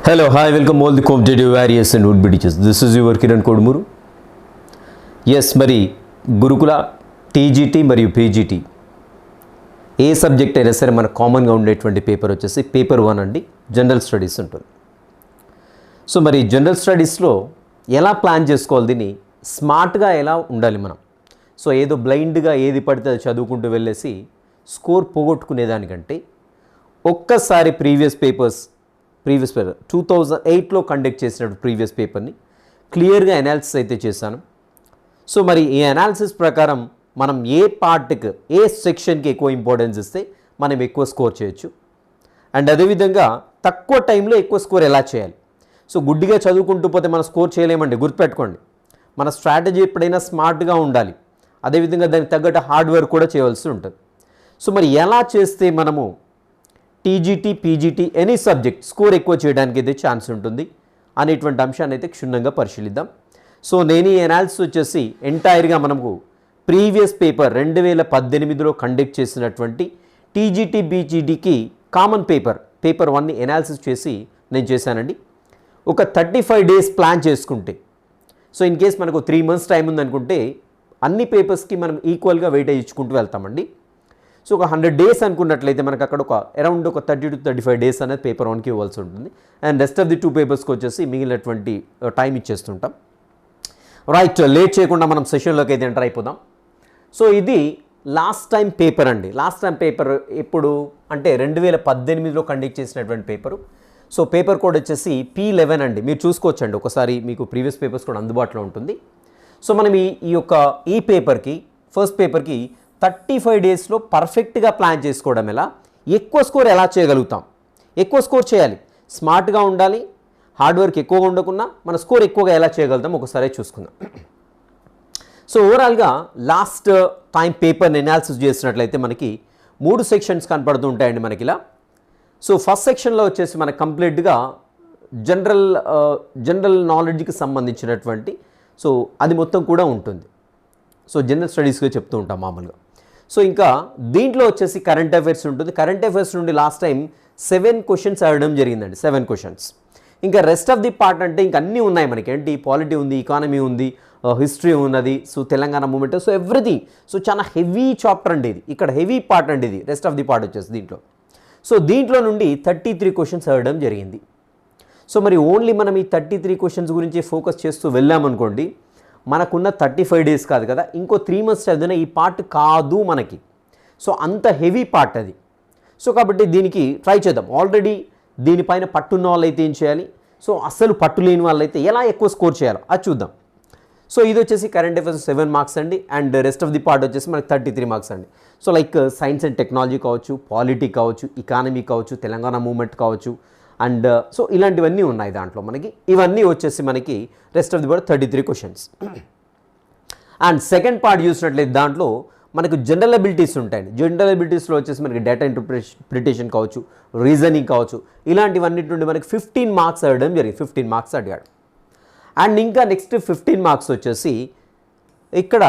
Hello, hi, welcome all the competitive various and would be teachers. This is your Kiran Kodmuru. Yes, మరి గురుకుల TGT మరియు PGT ఏ subject అయినా సరే మనకు కామన్గా ఉండేటువంటి పేపర్ వచ్చేసి పేపర్ 1 అండి, జనరల్ స్టడీస్ ఉంటుంది. సో మరి జనరల్ స్టడీస్లో ఎలా ప్లాన్ చేసుకోవాలి, దీన్ని స్మార్ట్గా ఎలా ఉండాలి మనం. సో ఏదో బ్లైండ్గా ఏది పడితే అది చదువుకుంటూ వెళ్ళేసి స్కోర్ పోగొట్టుకునేదానికంటే ఒక్కసారి ప్రీవియస్ పేపర్ 2008లో కండక్ట్ చేసినట్టు ప్రీవియస్ పేపర్ని క్లియర్గా అనాలిసిస్ అయితే చేశాను. సో మరి ఈ అనాలిసిస్ ప్రకారం మనం ఏ పార్ట్కి ఏ సెక్షన్కి ఎక్కువ ఇంపార్టెన్స్ ఇస్తే మనం ఎక్కువ స్కోర్ చేయొచ్చు, అండ్ అదేవిధంగా తక్కువ టైంలో ఎక్కువ స్కోర్ ఎలా చేయాలి. సో గుడ్డిగా చదువుకుంటూ పోతే మనం స్కోర్ చేయలేమండి, గుర్తుపెట్టుకోండి. మన స్ట్రాటజీ ఎప్పుడైనా స్మార్ట్గా ఉండాలి, అదేవిధంగా దానికి తగ్గట్టు హార్డ్ వర్క్ కూడా చేయవలసి ఉంటుంది. సో మరి ఎలా చేస్తే మనము TGT PGT any subject score ఎక్కువ చేయడానికి అయితే ఛాన్స్ ఉంటుంది అనేటువంటి అంశాన్ని అయితే క్షుణ్ణంగా పరిశీలిద్దాం. సో నేను ఈ అనాలిసిస్ వచ్చేసి ఎంటైర్గా మనకు ప్రీవియస్ పేపర్ 2018లో కండక్ట్ చేసినటువంటి టీజీటీ పీజీటీకి కామన్ పేపర్ 1ని అనాలిసిస్ చేసి నేను చేశానండి. ఒక 35 డేస్ ప్లాన్ చేసుకుంటే, సో ఇన్ కేస్ మనకు 3 months టైం ఉందనుకుంటే అన్ని పేపర్స్కి మనం ఈక్వల్గా వెయిటేజ్ ఇచ్చుకుంటూ వెళ్తామండి. సో ఒక 100 డేస్ అనుకున్నట్లయితే మనకు అక్కడ అరౌండ్ 30 to 35 డేస్ అనేది పేపర్ 1కి ఇవ్వాల్సి ఉంటుంది, అండ్ రెస్ట్ ఆఫ్ ది 2 పేపర్స్కి వచ్చేసి మిగిలినటువంటి టైం ఇచ్చేస్తుంటాం. రైట్, లేట్ చేయకుండా మనం సెషన్లోకి అయితే ఎంటర్ అయిపోదాం. సో ఇది లాస్ట్ టైం పేపర్ అండి. లాస్ట్ టైం పేపర్ ఎప్పుడు అంటే 2018లో కండక్ట్ చేసినటువంటి పేపరు. సో పేపర్ కోడ్ వచ్చేసి P11 అండి, మీరు చూసుకోవచ్చండి ఒకసారి, మీకు ప్రీవియస్ పేపర్స్ కూడా అందుబాటులో ఉంటుంది. సో మనం ఈ పేపర్కి ఫస్ట్ పేపర్కి 35 డేస్లో పర్ఫెక్ట్గా ప్లాన్ చేసుకోవడం ఎలా, ఎక్కువ స్కోర్ ఎలా చేయగలుగుతాం. ఎక్కువ స్కోర్ చేయాలి, స్మార్ట్గా ఉండాలి, హార్డ్ వర్క్ ఎక్కువగా ఉండకుండా మన స్కోర్ ఎక్కువగా ఎలా చేయగలుగుతాం ఒకసారి చూసుకుందాం. సో ఓవరాల్గా లాస్ట్ టైం పేపర్ని అనాలిసిస్ చేసినట్లయితే మనకి 3 సెక్షన్స్ కనపడుతూ ఉంటాయండి మనకి ఇలా. సో ఫస్ట్ సెక్షన్లో వచ్చేసి మనకు కంప్లీట్గా జనరల్ నాలెడ్జ్కి సంబంధించినటువంటి సో అది మొత్తం కూడా ఉంటుంది. సో జనరల్ స్టడీస్గా చెప్తూ ఉంటాం మామూలుగా. సో ఇంకా దీంట్లో వచ్చేసి కరెంట్ అఫైర్స్ ఉంటుంది. కరెంట్ అఫైర్స్ నుండి లాస్ట్ టైం 7 క్వశ్చన్స్ అడగడం జరిగిందండి, 7 క్వశ్చన్స్. ఇంకా రెస్ట్ ఆఫ్ ది పార్ట్ అంటే ఇంకా అన్నీ ఉన్నాయి మనకి, ఏంటి పాలిటీ ఉంది, ఎకానమీ ఉంది, హిస్టరీ ఉన్నది, so Telangana movement, so everything. So చాలా హెవీ చాప్టర్ అండి ఇది, ఇక్కడ హెవీ పార్ట్ అండి ఇది, రెస్ట్ ఆఫ్ ది పార్ట్ వచ్చేసి దీంట్లో. సో దీంట్లో నుండి 33 క్వశ్చన్స్ అడగడం జరిగింది. సో మరి ఓన్లీ మనం ఈ 33 క్వశ్చన్స్ గురించి ఫోకస్ చేస్తూ వెళ్ళామనుకోండి, మనకున్న 35 డేస్ కాదు కదా, ఇంకో 3 months చదివిన ఈ పార్ట్ కాదు మనకి. సో అంత హెవీ పార్ట్ అది. సో కాబట్టి దీనికి ట్రై చేద్దాం. ఆల్రెడీ దీనిపైన పట్టున్న వాళ్ళైతే ఏం చేయాలి, సో అస్సలు పట్టు లేని వాళ్ళైతే ఎలా ఎక్కువ స్కోర్ చేయాలో అది చూద్దాం. సో ఇది వచ్చేసి కరెంట్ అఫైర్స్ 7 marks అండి, and rest of the part వచ్చేసి మనకి 33 marks అండి. So like science and technology కావచ్చు, పాలిటీ కావచ్చు, ఎకానమీ కావచ్చు, తెలంగాణ మూమెంట్ కావచ్చు, అండ్ సో ఇలాంటివన్నీ ఉన్నాయి దాంట్లో మనకి. ఇవన్నీ వచ్చేసి మనకి rest of the part 33 questions. And second part చూసినట్లయితే దాంట్లో మనకు జనరల్ అబిలిటీస్ ఉంటాయండి. జనరల్ అబిలిటీస్లో వచ్చేసి మనకి డేటా ఇంటర్ప్రిటేషన్ కావచ్చు, రీజనింగ్ కావచ్చు, ఇలాంటివన్నిటి నుండి మనకి 15 marks అడగడం జరిగింది. 15 marks అడిగాడు. అండ్ ఇంకా నెక్స్ట్ 15 marks వచ్చేసి ఇక్కడ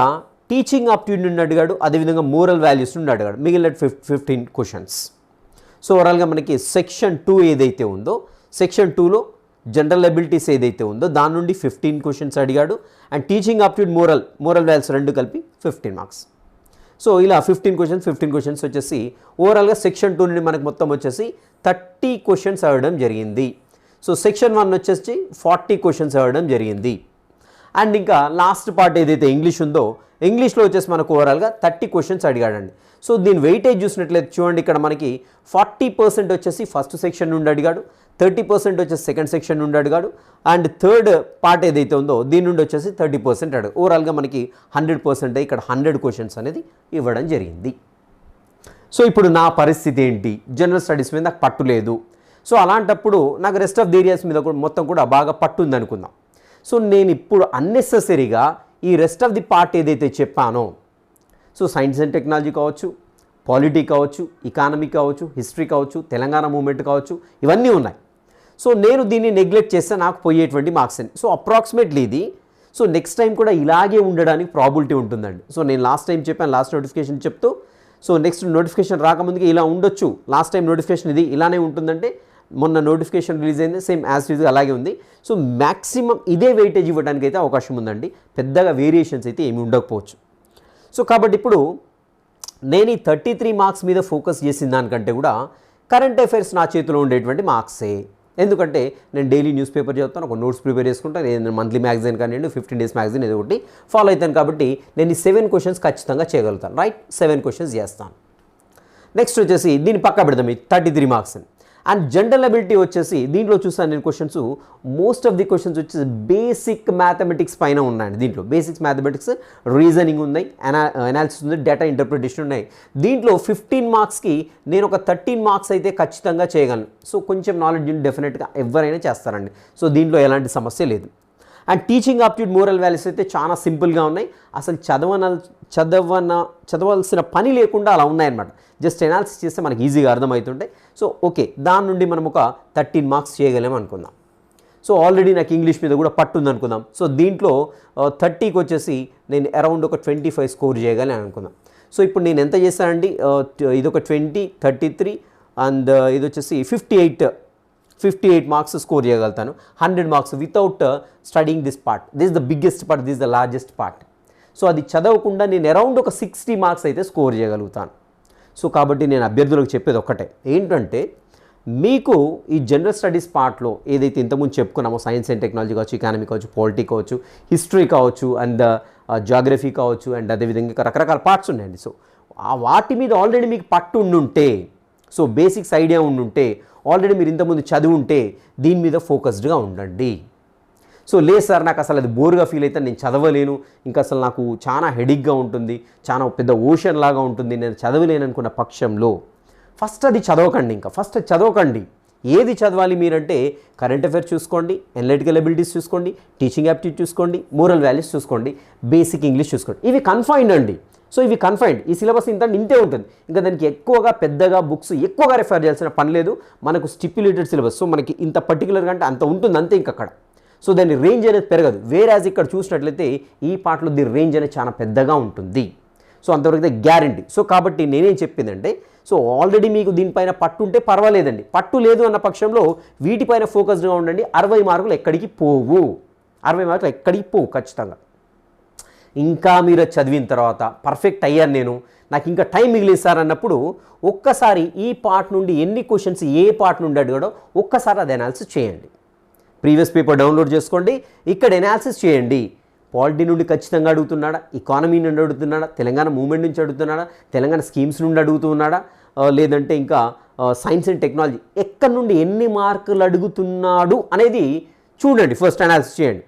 టీచింగ్ ఆప్టిట్యూడ్ నుండి అడిగాడు, అదేవిధంగా మోరల్ వాల్యూస్ నుండి అడిగాడు, మిగిలిన 15 క్వశ్చన్స్. సో ఓవరాల్గా మనకి సెక్షన్ 2 ఏదైతే ఉందో, సెక్షన్ 2లో జనరల్ అబిలిటీస్ ఏదైతే ఉందో దాని నుండి 15 క్వశ్చన్స్ అడిగాడు, and teaching aptitude moral values రెండు కలిపి 15 marks. సో ఇలా 15 క్వశ్చన్స్ వచ్చేసి ఓవరాల్గా సెక్షన్ 2 నుండి మనకు మొత్తం వచ్చేసి 30 క్వశ్చన్స్ అడగడం జరిగింది. సో సెక్షన్ 1 వచ్చేసి 40 క్వశ్చన్స్ అడగడం జరిగింది. అండ్ ఇంకా లాస్ట్ పార్ట్ ఏదైతే ఇంగ్లీష్ ఉందో, ఇంగ్లీష్లో వచ్చేసి మనకు ఓవరాల్గా 30 క్వశ్చన్స్ అడిగాడండి. సో దీని వెయిటేజ్ చూసినట్లయితే చూడండి, ఇక్కడ మనకి 40% వచ్చేసి ఫస్ట్ సెక్షన్ నుండి అడిగాడు, 30% వచ్చేసి సెకండ్ సెక్షన్ నుండి అడిగాడు, అండ్ థర్డ్ పార్ట్ ఏదైతే ఉందో దీని నుండి వచ్చేసి 30% అడిగాడు. ఓవరాల్గా మనకి 100% ఇక్కడ 100 క్వశ్చన్స్ అనేది ఇవ్వడం జరిగింది. సో ఇప్పుడు నా పరిస్థితి ఏంటి, జనరల్ స్టడీస్ మీద నాకు పట్టు లేదు. సో అలాంటప్పుడు నాకు రెస్ట్ ఆఫ్ ది ఏరియాస్ మీద మొత్తం కూడా బాగా పట్టు ఉంది అనుకుందాం. సో నేను ఇప్పుడు అన్నెసెసరీగా ఈ రెస్ట్ ఆఫ్ ది పార్ట్ ఏదైతే చెప్పానో, సో సైన్స్ అండ్ టెక్నాలజీ కావచ్చు, పాలిటీ కావచ్చు, ఎకానమీ కావచ్చు, హిస్టరీ కావచ్చు, తెలంగాణ మూమెంట్ కావచ్చు, ఇవన్నీ ఉన్నాయి. సో నేను దీన్ని నెగ్లెక్ట్ చేస్తే నాకు పోయేటువంటి మార్క్స్ అని. సో అప్రాక్సిమేట్లీ ఇది సో నెక్స్ట్ టైం కూడా ఇలాగే ఉండడానికి ప్రాబిలిటీ ఉంటుందండి. సో నేను లాస్ట్ టైం చెప్పాను, లాస్ట్ నోటిఫికేషన్ చెప్తూ, సో నెక్స్ట్ నోటిఫికేషన్ రాకముందుకి ఇలా ఉండొచ్చు, లాస్ట్ టైం నోటిఫికేషన్ ఇది ఇలానే ఉంటుందంటే మొన్న నోటిఫికేషన్ రిలీజ్ అయింది, సేమ్ యాజ్ యూజ్గా అలాగే ఉంది. సో మ్యాక్సిమం ఇదే వెయిటేజ్ ఇవ్వడానికి అయితే అవకాశం ఉందండి, పెద్దగా వేరియేషన్స్ అయితే ఏమి ఉండకపోవచ్చు. సో కాబట్టి ఇప్పుడు నేను ఈ 33 మార్క్స్ మీద ఫోకస్ చేసిన దానికంటే కూడా కరెంట్ అఫైర్స్ నా చేతిలో ఉండేటువంటి మార్క్సే. ఎందుకంటే నేను డైలీ న్యూస్ పేపర్ చదువుతాను, ఒక నోట్స్ ప్రిపేర్ చేసుకుంటాను, నేను మంత్లీ మ్యాగజైన్ కానివ్వండి, 15 డేస్ మ్యాగజైన్ ఏదో ఒకటి ఫాలో అవుతాను. కాబట్టి నేను ఈ 7 క్వశ్చన్స్ ఖచ్చితంగా చేయగలుగుతాను, రైట్? 7 క్వశ్చన్స్ చేస్తాను. నెక్స్ట్ వచ్చేసి దీన్ని పక్క పెడదాం, ఈ 33 మార్క్స్ అని. అండ్ జనరల్ అబిలిటీ వచ్చేసి దీంట్లో చూసాను నేను questions, most of the questions వచ్చేసి బేసిక్ మ్యాథమెటిక్స్ పైన ఉన్నాయండి. దీంట్లో బేసిక్స్ మ్యాథమెటిక్స్, రీజనింగ్ ఉన్నాయి, అనాలిసిస్ ఉంది, డేటా ఇంటర్ప్రిటేషన్ ఉన్నాయి. దీంట్లో 15 మార్క్స్కి నేను ఒక 13 మార్క్స్ అయితే ఖచ్చితంగా చేయగలను. సో కొంచెం నాలెడ్జ్ డెఫినెట్గా ఎవరైనా చేస్తారండి. సో దీంట్లో ఎలాంటి సమస్య లేదు. And teaching aptitude, moral values అయితే చాలా సింపుల్గా ఉన్నాయి. అసలు చదవాల్సిన పని లేకుండా అలా ఉన్నాయన్నమాట. జస్ట్ ఎనాలిసిస్ చేస్తే మనకి ఈజీగా అర్థమవుతుంటాయి. సో ఓకే, దాని నుండి మనం ఒక 13 మార్క్స్ చేయగలేము అనుకుందాం. సో ఆల్రెడీ నాకు ఇంగ్లీష్ మీద కూడా పట్టు ఉంది అనుకుందాం. సో దీంట్లో 30కి వచ్చేసి నేను అరౌండ్ ఒక 25 స్కోర్ చేయగలను అనుకుందాం. సో ఇప్పుడు నేను ఎంత చేశానండి, ఇది ఒక 20, 33 అండ్ ఇది వచ్చేసి 58 మార్క్స్ స్కోర్ చేయగలుగుతాను. 100 marks without studying this part. This the biggest part, this the largest part. So అది చదవకుండా నేను అరౌండ్ ఒక 60 మార్క్స్ అయితే స్కోర్ చేయగలుగుతాను. సో కాబట్టి నేను అభ్యర్థులకు చెప్పేది ఒక్కటే ఏంటంటే, మీకు ఈ జనరల్ స్టడీస్ పార్ట్లో ఏదైతే ఇంతకుముందు చెప్పుకున్నామో, సైన్స్ అండ్ టెక్నాలజీ కావచ్చు, ఎకానమీ కావచ్చు, పాలిటీ కావచ్చు, హిస్టరీ కావచ్చు, అండ్ జాగ్రఫీ కావచ్చు, అండ్ అదేవిధంగా రకరకాల పార్ట్స్ ఉన్నాయండి. సో ఆ వాటి మీద ఆల్రెడీ మీకు పట్టు ఉండుంటే, సో బేసిక్స్ ఐడియా ఉండుంటే, ఆల్రెడీ మీరు ఇంతకుముందు చదివి ఉంటే దీని మీద ఫోకస్డ్గా ఉండండి. సో లేదు సార్ నాకు అసలు అది బోర్గా ఫీల్ అయితే నేను చదవలేను, ఇంకా అసలు నాకు చాలా హెడిక్గా ఉంటుంది, చాలా పెద్ద ఓషన్ లాగా ఉంటుంది, నేను చదవలేను అనుకున్న పక్షంలో ఫస్ట్ అది చదవకండి. ఇంకా ఫస్ట్ అది చదవకండి. ఏది చదవాలి మీరంటే కరెంట్ అఫైర్స్ చూసుకోండి, అనలిటికల్ అబిలిటీస్ చూసుకోండి, టీచింగ్ యాప్టిట్యూడ్ చూసుకోండి, మోరల్ వాల్యూస్ చూసుకోండి, బేసిక్ ఇంగ్లీష్ చూసుకోండి. ఇవి కన్ఫైన్డ్ అండి. సో ఇవి కన్ఫైన్డ్, ఈ సిలబస్ ఇంతే ఉంటుంది. ఇంకా దానికి ఎక్కువగా పెద్దగా బుక్స్ ఎక్కువగా రెఫర్ చేయాల్సిన పని లేదు. మనకు స్టిప్యులేటెడ్ సిలబస్, సో మనకి ఇంత పర్టికులర్గా అంటే అంత ఉంటుంది అంతే ఇంకక్కడ. సో దాని రేంజ్ అనేది పెరగదు. వేరేజ్ ఇక్కడ చూసినట్లయితే ఈ పార్ట్లో దీని రేంజ్ అనేది చాలా పెద్దగా ఉంటుంది. సో అంతవరకు అయితే గ్యారంటీ. సో కాబట్టి నేనేం చెప్పిందంటే, సో ఆల్రెడీ మీకు దీనిపైన పట్టు ఉంటే పర్వాలేదండి. పట్టు లేదు అన్న పక్షంలో వీటిపైన ఫోకస్డ్గా ఉండండి. 60 మార్కులు ఎక్కడికి పోవు, 60 మార్కులు ఎక్కడికి పోవు ఖచ్చితంగా. ఇంకా మీరు చదివిన తర్వాత పర్ఫెక్ట్ అయ్యాను నేను, నాకు ఇంకా టైం మిగిలేదు సార్ అన్నప్పుడు ఒక్కసారి ఈ పార్ట్ నుండి ఎన్ని క్వశ్చన్స్ ఏ పార్ట్ నుండి అడగడో ఒక్కసారి అది అనాలిసిస్ చేయండి. ప్రీవియస్ పేపర్ డౌన్లోడ్ చేసుకోండి, ఇక్కడ అనాలిసిస్ చేయండి. పాలిటీ నుండి ఖచ్చితంగా అడుగుతున్నాడా, ఎకానమీ నుండి అడుగుతున్నాడా, తెలంగాణ మూవ్మెంట్ నుంచి అడుగుతున్నాడా, తెలంగాణ స్కీమ్స్ నుండి అడుగుతున్నాడా, లేదంటే ఇంకా సైన్స్ అండ్ టెక్నాలజీ ఎక్కడి నుండి ఎన్ని మార్కులు అడుగుతున్నాడు అనేది చూడండి. ఫస్ట్ అనాలిసిస్ చేయండి.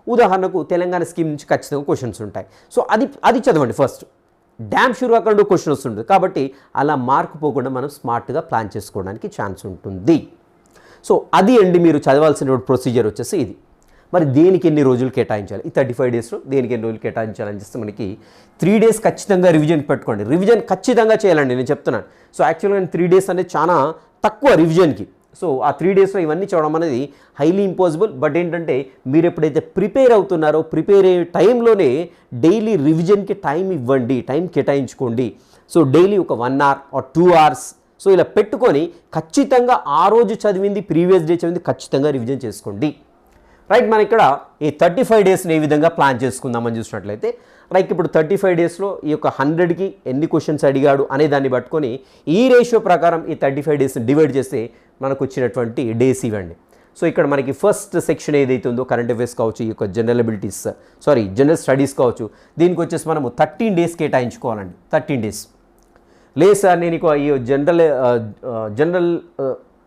ఉదాహరణకు తెలంగాణ స్కీమ్ నుంచి ఖచ్చితంగా క్వశ్చన్స్ ఉంటాయి. సో అది చదవండి ఫస్ట్. డ్యామ్ షూర్గా అక్కడ క్వశ్చన్ వస్తుంది. కాబట్టి అలా మార్కు పోకుండా మనం స్మార్ట్గా ప్లాన్ చేసుకోవడానికి ఛాన్స్ ఉంటుంది. సో అది అండి మీరు చదవాల్సిన ప్రొసీజర్ వచ్చేసి ఇది. మరి దేనికి ఎన్ని రోజులు కేటాయించాలి, ఈ 35 డేస్లో దేనికి ఎన్ని రోజులు కేటాయించాలని చేస్తే మనకి 3 డేస్ ఖచ్చితంగా రివిజన్ పెట్టుకోండి. రివిజన్ ఖచ్చితంగా చేయాలండి, నేను చెప్తున్నాను. సో యాక్చువల్గా 3 డేస్ అనేది చాలా తక్కువ రివిజన్కి. సో ఆ 3 డేస్లో ఇవన్నీ చూడడం అనేది హైలీ ఇంపాసిబుల్. బట్ ఏంటంటే మీరు ఎప్పుడైతే ప్రిపేర్ అవుతున్నారో ప్రిపేర్ అయ్యే టైంలోనే డైలీ రివిజన్కి టైం ఇవ్వండి, టైం కేటాయించుకోండి. సో డైలీ ఒక 1 hour or 2 hours సో ఇలా పెట్టుకొని ఖచ్చితంగా ఆ రోజు చదివింది, ప్రీవియస్ డే చదివింది ఖచ్చితంగా రివిజన్ చేసుకోండి. రైట్, మనం ఇక్కడ ఈ 35 డేస్ని ఏ విధంగా ప్లాన్ చేసుకుందామని చూసినట్లయితే, రైట్ ఇప్పుడు 35 డేస్లో ఈ యొక్క 100కి ఎన్ని క్వశ్చన్స్ అడిగాడు అనే దాన్ని పట్టుకొని ఈ రేషియో ప్రకారం ఈ 35 డేస్ని డివైడ్ చేస్తే మనకు వచ్చినటువంటి డేస్ ఇవ్వండి. సో ఇక్కడ మనకి ఫస్ట్ సెక్షన్ ఏదైతే ఉందో కరెంట్ అఫైర్స్ కావచ్చు, ఈ యొక్క జనరల్ స్టడీస్ కావచ్చు, దీనికి వచ్చేసి మనము 13 డేస్ కేటాయించుకోవాలండి. 13 డేస్ లేదు సార్ నేను ఈ జనరల్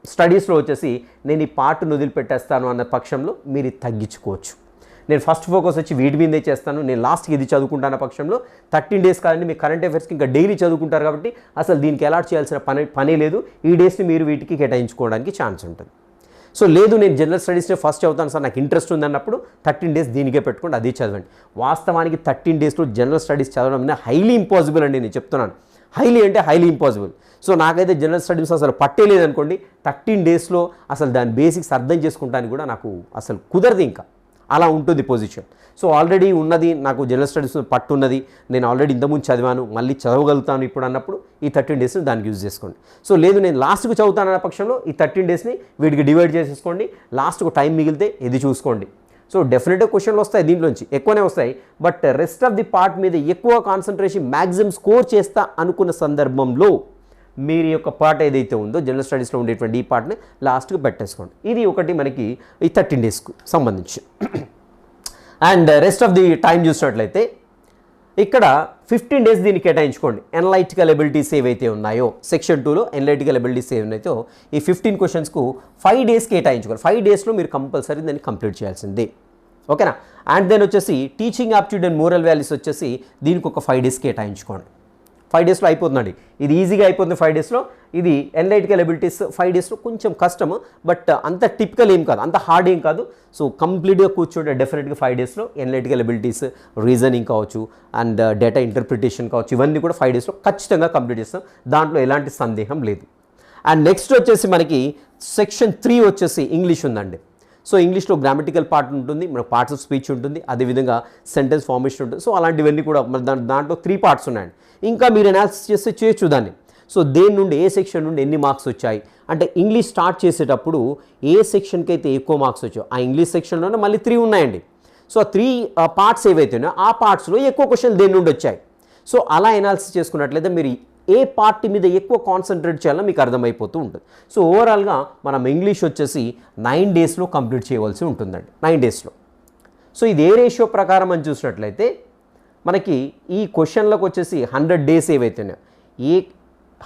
స్టడీస్లో వచ్చేసి నేను ఈ పార్ట్ను వదిలిపెట్టేస్తాను అన్న పక్షంలో మీరు తగ్గించుకోవచ్చు. నేను ఫస్ట్ ఫోకస్ వచ్చి వీటి మీదే చేస్తాను, నేను లాస్ట్కి ఇది చదువుకుంటాన పక్షంలో 13 డేస్ కాదండి. మీ కరెంట్ అఫైర్స్కి ఇంకా డైలీ చదువుకుంటారు కాబట్టి అసలు దీనికి అలాట్ చేయాల్సిన పనే లేదు. ఈ డేస్ని మీరు వీటికి కేటాయించుకోవడానికి ఛాన్స్ ఉంటుంది. సో లేదు నేను జనరల్ స్టడీస్నే ఫస్ట్ చదువుతాను సార్, నాకు ఇంట్రెస్ట్ ఉందన్నప్పుడు 13 డేస్ దీనికే పెట్టుకోండి, అదే చదవండి. వాస్తవానికి 13 డేస్లో జనరల్ స్టడీస్ చదవడం అనేది హైలీ ఇంపాసిబుల్ అండి, నేను చెప్తున్నాను. హైలీ అంటే హైలీ ఇంపాసిబుల్. సో నాకైతే జనరల్ స్టడీస్ అసలు పట్టేలేదనుకోండి, 13 డేస్లో అసలు దాని బేసిక్స్ అర్థం చేసుకుంటానికి కూడా నాకు అసలు కుదరదు. ఇంకా అలా ఉంటుంది పొజిషన్. సో ఆల్రెడీ ఉన్నది నాకు జనరల్ స్టడీస్ పట్టున్నది, నేను ఆల్రెడీ ఇంతకుముందు చదివాను, మళ్ళీ చదవగలుగుతాను ఇప్పుడు అన్నప్పుడు ఈ 13 డేస్ని దానికి యూజ్ చేసుకోండి. సో లేదు నేను లాస్ట్కు చదువుతానన్న పక్షంలో ఈ 13 డేస్ని వీటికి డివైడ్ చేసేసుకోండి, లాస్ట్కు టైం మిగిలితే ఇది చూసుకోండి. సో డెఫినెట్గా క్వశ్చన్లు వస్తాయి, దీంట్లోంచి ఎక్కువనే వస్తాయి. But rest of the part మీద ఎక్కువ కాన్సన్ట్రేషన్ మ్యాక్సిమం స్కోర్ చేస్తా అనుకున్న సందర్భంలో మీరు యొక్క పార్ట్ ఏదైతే ఉందో జనరల్ స్టడీస్లో ఉండేటువంటి ఈ పార్ట్ని లాస్ట్కి పెట్టేసుకోండి. ఇది ఒకటి మనకి ఈ 13 డేస్కు సంబంధించి. And rest of the time చూసినట్లయితే ఇక్కడ 15 డేస్ దీన్ని కేటాయించుకోండి. ఎనలైటికల్ ఎబిలిటీస్ ఏవైతే ఉన్నాయో సెక్షన్ 2లో ఎనలైటికల్ ఎబిలిటీస్ ఏవైతే ఈ 15 క్వశ్చన్స్కు 5 డేస్ కేటాయించుకోవాలి. 5 డేస్లో మీరు కంపల్సరీ దాన్ని కంప్లీట్ చేయాల్సిందే. ఓకేనా? అండ్ దెన్ వచ్చేసి teaching aptitude and moral values వచ్చేసి దీనికి ఒక 5 డేస్ కేటాయించుకోండి. 5 డేస్లో అయిపోతుందండి, ఇది ఈజీగా అయిపోతుంది 5 డేస్లో. ఇది ఎనలైటికల్ ఎబిలిటీస్ 5 డేస్లో కొంచెం కష్టము, బట్ అంత టిపికల్ ఏం కాదు, అంత హార్డ్ ఏం కాదు. సో కంప్లీట్గా కూర్చోండి డెఫినెట్గా 5 డేస్లో. ఎనలైటికల్ ఎబిలిటీస్, రీజనింగ్ కావచ్చు అండ్ డేటా ఇంటర్ప్రిటేషన్ కావచ్చు, ఇవన్నీ కూడా 5 డేస్లో ఖచ్చితంగా కంప్లీట్ చేస్తాం, దాంట్లో ఎలాంటి సందేహం లేదు. అండ్ నెక్స్ట్ వచ్చేసి మనకి సెక్షన్ 3 వచ్చేసి ఇంగ్లీష్ ఉందండి. సో ఇంగ్లీష్లో గ్రామటికల్ పార్ట్ ఉంటుంది, మన పార్ట్స్ ఆఫ్ స్పీచ్ ఉంటుంది, అదేవిధంగా సెంటెన్స్ ఫార్మేషన్ ఉంటుంది. సో అలాంటివన్నీ కూడా దాంట్లో 3 పార్ట్స్ ఉన్నాయండి. ఇంకా మీరు అనాలిసిస్ చేస్తే చేయొచ్చు దాన్ని. సో దేని నుండి ఏ సెక్షన్ నుండి ఎన్ని మార్క్స్ వచ్చాయి అంటే ఇంగ్లీష్ స్టార్ట్ చేసేటప్పుడు ఏ సెక్షన్కి అయితే ఎక్కువ మార్క్స్ వచ్చాయో ఆ ఇంగ్లీష్ సెక్షన్లోనే మళ్ళీ 3 ఉన్నాయండి. సో ఆ 3 పార్ట్స్ ఏవైతే ఉన్నాయో ఆ పార్ట్స్లో ఎక్కువ క్వశ్చన్లు దేని నుండి వచ్చాయి. సో అలా అనాలిసిస్ చేసుకున్నట్లయితే మీరు ఏ పార్ట్ మీద ఎక్కువ కాన్సన్ట్రేట్ చేయాలో మీకు అర్థమైపోతూ ఉంటుంది. సో ఓవరాల్గా మనం ఇంగ్లీష్ వచ్చేసి 9 డేస్లో కంప్లీట్ చేయవలసి ఉంటుందండి, 9 డేస్లో. సో ఇది ఏ రేషియో ప్రకారం అని చూసినట్లయితే మనకి ఈ క్వశ్చన్లకు వచ్చేసి 100 డేస్ ఏవైతే ఉన్నాయో ఏ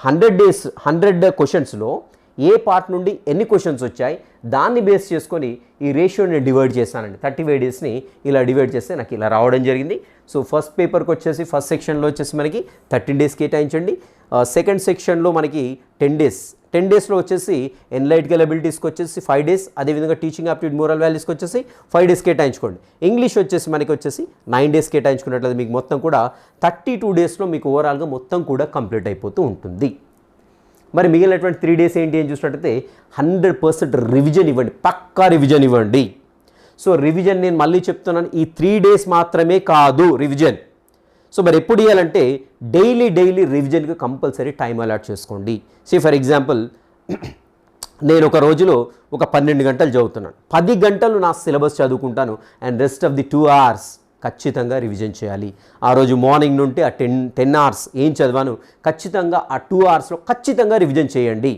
100 క్వశ్చన్స్లో ఏ పార్ట్ నుండి ఎన్ని క్వశ్చన్స్ వచ్చాయి దాన్ని బేస్ చేసుకొని ఈ రేషియోని డివైడ్ చేస్తానండి. 35 డేస్ని ఇలా డివైడ్ చేస్తే నాకు ఇలా రావడం జరిగింది. సో ఫస్ట్ పేపర్కి వచ్చేసి ఫస్ట్ సెక్షన్లో వచ్చేసి మనకి 13 డేస్ కేటాయించండి. సెకండ్ సెక్షన్లో మనకి 10 డేస్, 10 డేస్లో వచ్చేసి ఎనలైటికల్ ఎబిలిటీస్కి వచ్చేసి 5 డేస్, అదేవిధంగా టీచింగ్ ఆప్టిట్యూడ్ మోరల్ వాల్యూస్కి వచ్చేసి 5 డేస్ కేటాయించుకోండి. ఇంగ్లీష్ వచ్చేసి మనకి వచ్చేసి 9 డేస్ కేటాయించుకున్నట్లయితే మీకు మొత్తం కూడా 32 డేస్లో మీకు ఓవరాల్గా మొత్తం కూడా కంప్లీట్ అయిపోతూ ఉంటుంది. మరి మిగిలినటువంటి 3 డేస్ ఏంటి అని చూసినట్టయితే 100% రివిజన్ ఇవ్వండి, పక్కా రివిజన్ ఇవ్వండి. సో రివిజన్ నేను మళ్ళీ చెప్తున్నాను, ఈ 3 డేస్ మాత్రమే కాదు రివిజన్. సో మరి ఎప్పుడు ఇవ్వాలంటే డైలీ రివిజన్కి కంపల్సరీ టైం అలాట్ చేసుకోండి. ఫర్ ఎగ్జాంపుల్ నేను ఒక రోజులో ఒక 12 గంటలు చదువుతున్నాను, 10 గంటలు నా సిలబస్ చదువుకుంటాను and rest of the 2 hours ఖచ్చితంగా రివిజన్ చేయాలి. ఆ రోజు మార్నింగ్ నుండి ఆ 10 hours ఏం చదివాను ఖచ్చితంగా ఆ 2 hoursలో ఖచ్చితంగా రివిజన్ చేయండి.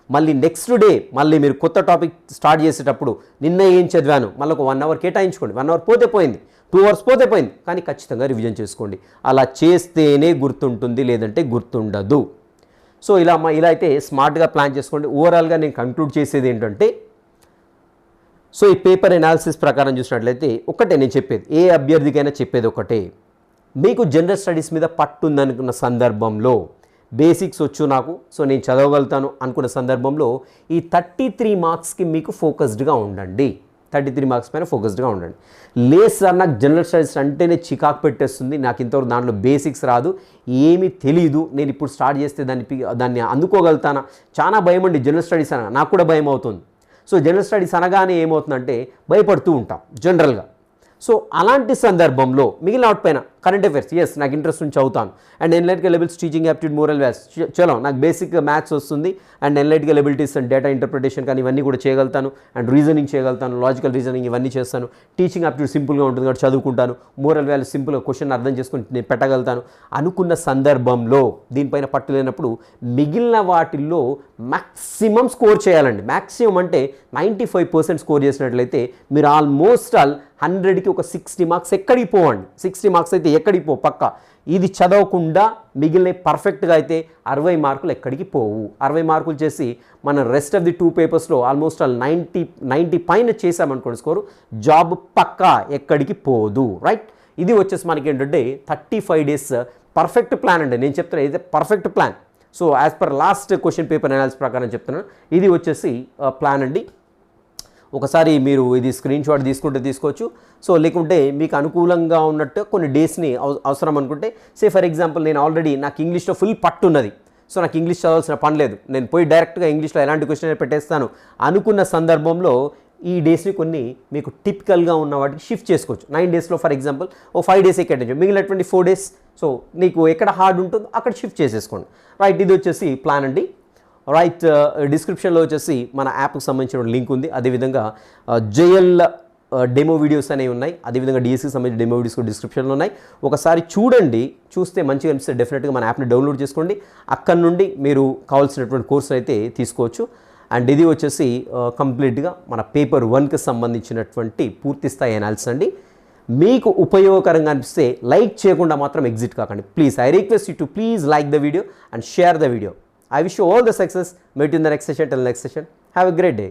మళ్ళీ నెక్స్ట్ డే మళ్ళీ మీరు కొత్త టాపిక్ స్టార్ట్ చేసేటప్పుడు నిన్న ఏం చదివాను మళ్ళీ ఒక 1 hour కేటాయించుకోండి. 1 hour పోతే పోయింది, 2 hours పోతే పోయింది, కానీ ఖచ్చితంగా రివిజన్ చేసుకోండి. అలా చేస్తేనే గుర్తుంటుంది, లేదంటే గుర్తుండదు. సో ఇలా అయితే స్మార్ట్గా ప్లాన్ చేసుకోండి. ఓవరాల్గా నేను కంక్లూడ్ చేసేది ఏంటంటే సో ఈ పేపర్ ఎనాలిసిస్ ప్రకారం చూసినట్లయితే ఒకటే నేను చెప్పేది, ఏ అభ్యర్థికైనా చెప్పేది ఒకటే, మీకు జనరల్ స్టడీస్ మీద పట్టుందనుకున్న సందర్భంలో బేసిక్స్ వచ్చు నాకు, సో నేను చదవగలుగుతాను అనుకున్న సందర్భంలో ఈ 33 మార్క్స్కి మీకు ఫోకస్డ్గా ఉండండి. 33 మార్క్స్ పైన ఫోకస్డ్గా ఉండండి. లేదు సార్ నాకు జనరల్ స్టడీస్ అంటేనే చికాకు పెట్టేస్తుంది, నాకు ఇంతవరకు దాంట్లో బేసిక్స్ రాదు, ఏమీ తెలియదు, నేను ఇప్పుడు స్టార్ట్ చేస్తే దాన్ని అందుకోగలుగుతానా, చాలా భయం అండి జనరల్ స్టడీస్ అనగా, నాకు కూడా భయం అవుతుంది. సో జనరల్ స్టడీస్ అనగానే ఏమవుతుందంటే భయపడుతూ ఉంటాం జనరల్గా. సో అలాంటి సందర్భంలో మిగిలిన వాటిపైన కరెంట్ అఫైర్స్ ఎస్ నాకు ఇంట్రెస్ట్ నుంచి చదువుతాను and analytical levels teaching aptitude moral values చలో నాకు బేసిక్ మ్యాథ్స్ వస్తుంది and analytical abilities and data interpretation కానీ ఇవన్నీ కూడా చేయగలుగుతాను అండ్ రీజనింగ్ చేయగలుగుతాను, లాజికల్ రీజనింగ్ ఇవన్నీ చేస్తాను, టీచింగ్ యాప్టిట్యూడ్ సింపుల్గా ఉంటుంది కాబట్టి చదువుకుంటాను, మోరల్ వాల్యూస్ సింపుల్గా క్వశ్చన్ అర్థం చేసుకుని నేను పెట్టగలుగుతాను అనుకున్న సందర్భంలో దీనిపైన పట్టు లేనప్పుడు మిగిలిన వాటిల్లో మ్యాక్సిమం స్కోర్ చేయాలండి. మ్యాక్సిమం అంటే 95% స్కోర్ చేసినట్లయితే మీరు ఆల్మోస్ట్ ఆల్ 100కి ఒక 60 మార్క్స్ ఎక్కడికి పోవండి. 60 మార్క్స్ అయితే ఎక్కడికి పో పక్క. ఇది చదవకుండా మిగిలిన పర్ఫెక్ట్గా అయితే 60 మార్కులు ఎక్కడికి పోవు. 60 మార్కులు చేసి మన రెస్ట్ ఆఫ్ ది 2 పేపర్స్లో ఆల్మోస్ట్ ఆల్ 90 పైన చేసామనుకోండి స్కోరు, జాబ్ పక్కా ఎక్కడికి పోదు. రైట్, ఇది వచ్చేసి మనకి ఏంటంటే 35 డేస్ పర్ఫెక్ట్ ప్లాన్ అండి. నేను చెప్తున్నా ఇది perfect plan. So as per last question paper analysis ప్రకారం చెప్తున్నాను, ఇది వచ్చేసి ప్లాన్ అండి. ఒకసారి మీరు ఇది స్క్రీన్ షాట్ తీసుకుంటే తీసుకోవచ్చు. సో లేకుంటే మీకు అనుకూలంగా ఉన్నట్టు కొన్ని డేస్ని అవసరం అనుకుంటే ఫర్ ఎగ్జాంపుల్ నేను ఆల్రెడీ నాకు ఇంగ్లీష్లో ఫుల్ పట్టున్నది, సో నాకు ఇంగ్లీష్ చదవాల్సిన పని లేదు, నేను పోయి డైరెక్ట్గా ఇంగ్లీష్లో ఎలాంటి క్వశ్చన్ పెట్టేస్తాను అనుకున్న సందర్భంలో ఈ డేస్ని కొన్ని మీకు టిపికల్గా ఉన్న వాటికి షిఫ్ట్ చేసుకోవచ్చు. 9 డేస్లో ఫర్ ఎగ్జాంపుల్ 5 డేస్ కేటాయించు, మిగిలినటువంటి 4 డేస్ సో నీకు ఎక్కడ హార్డ్ ఉంటుందో అక్కడ షిఫ్ట్ చేసేసుకోండి. రైట్, ఇది వచ్చేసి ప్లాన్ అండి. రైట్, డిస్క్రిప్షన్లో వచ్చేసి మన యాప్కి సంబంధించిన లింక్ ఉంది. అదేవిధంగా జేఎల్ డెమో వీడియోస్ అనేవి ఉన్నాయి. అదేవిధంగా డిఎస్సికి సంబంధించిన డెమో వీడియోస్ కూడా డిస్క్రిప్షన్లో ఉన్నాయి. ఒకసారి చూడండి, చూస్తే మంచిగా అనిపిస్తే డెఫినెట్గా మన యాప్ని డౌన్లోడ్ చేసుకోండి. అక్కడ నుండి మీరు కావాల్సినటువంటి కోర్సు అయితే తీసుకోవచ్చు. అండ్ ఇది వచ్చేసి కంప్లీట్గా మన పేపర్ 1కి సంబంధించినటువంటి పూర్తి స్థాయి అనాలిసిస్ అండి. మీకు ఉపయోగకరంగా అనిపిస్తే లైక్ చేయకుండా మాత్రం ఎగ్జిట్ కాకండి. Please, I request you to please like the video and share the video. I wish you all the success. Meet you in the next session. Till next session. Have a great day.